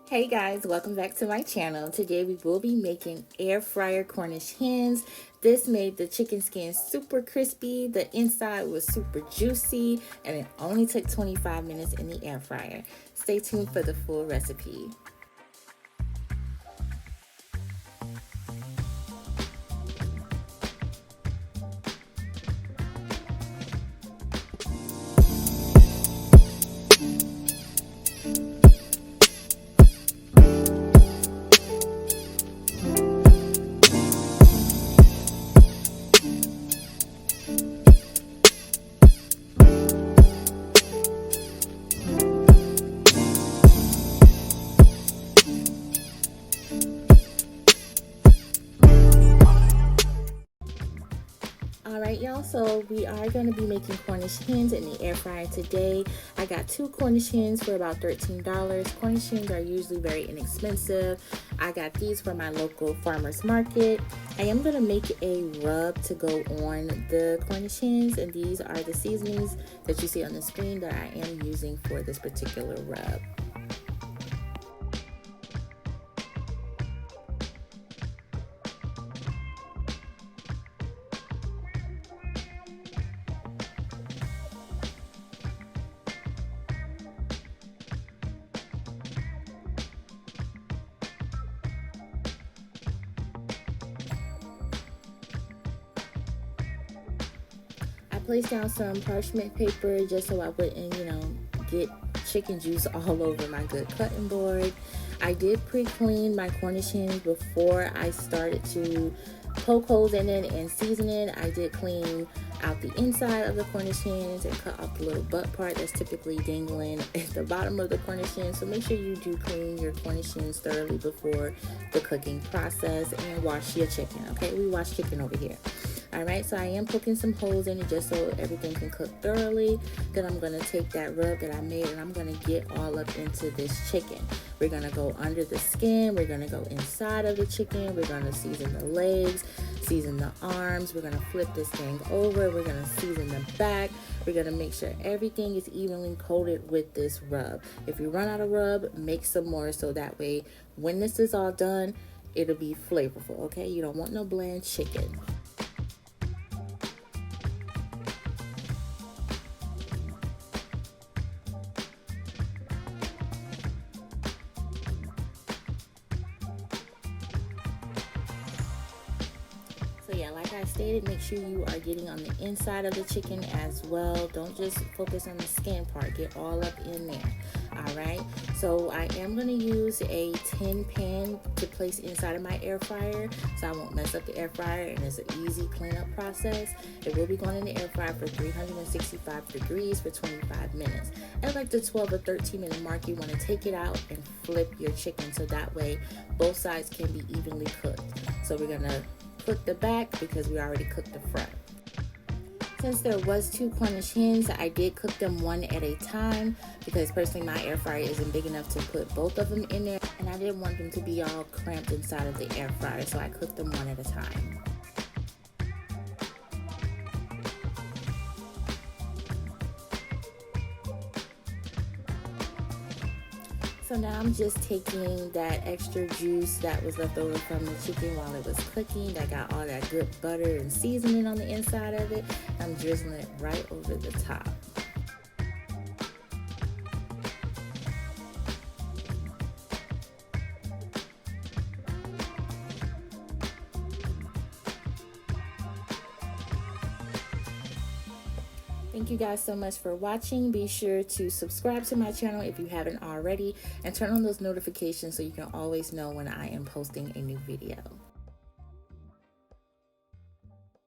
Hey guys, welcome back to my channel. Today we will be making air fryer Cornish hens. This made the chicken skin super crispy, the inside was super juicy, and it only took 25 minutes in the air fryer. Stay tuned for the full recipe. Alright y'all, so we are going to be making Cornish hens in the air fryer today. I got 2 Cornish hens for about $13. Cornish hens are usually very inexpensive. I got these from my local farmer's market. I am going to make a rub to go on the Cornish hens, and these are the seasonings that you see on the screen that I am using for this particular rub. Place down some parchment paper just so I wouldn't, get chicken juice all over my good cutting board. I did pre-clean my Cornish hens before I started to poke holes in it and season it. I did clean out the inside of the Cornish hens and cut off the little butt part that's typically dangling at the bottom of the Cornish hens. So make sure you do clean your Cornish hens thoroughly before the cooking process, and wash your chicken. Okay, we wash chicken over here. Alright, so I am poking some holes in it just so everything can cook thoroughly. Then I'm going to take that rub that I made and I'm going to get all up into this chicken. We're going to go under the skin. We're going to go inside of the chicken. We're going to season the legs, season the arms. We're going to flip this thing over. We're going to season the back. We're going to make sure everything is evenly coated with this rub. If you run out of rub, make some more so that way when this is all done, it'll be flavorful, okay? You don't want no bland chicken. So yeah, like I stated, make sure you are getting on the inside of the chicken as well. Don't just focus on the skin part. Get all up in there. Alright, so I am going to use a tin pan to place inside of my air fryer so I won't mess up the air fryer, and it's an easy cleanup process. It will be going in the air fryer for 365 degrees for 25 minutes. At like the 12 or 13 minute mark, you want to take it out and flip your chicken so that way both sides can be evenly cooked. So we're going to cook the back because we already cooked the front. Since there was 2 Cornish hens, I did cook them one at a time because personally my air fryer isn't big enough to put both of them in there, and I didn't want them to be all cramped inside of the air fryer, so I cooked them one at a time. So now I'm just taking that extra juice that was left over from the chicken while it was cooking, that got all that good butter and seasoning on the inside of it. I'm drizzling it right over the top. Thank you guys so much for watching. Be sure to subscribe to my channel if you haven't already, and turn on those notifications so you can always know when I am posting a new video.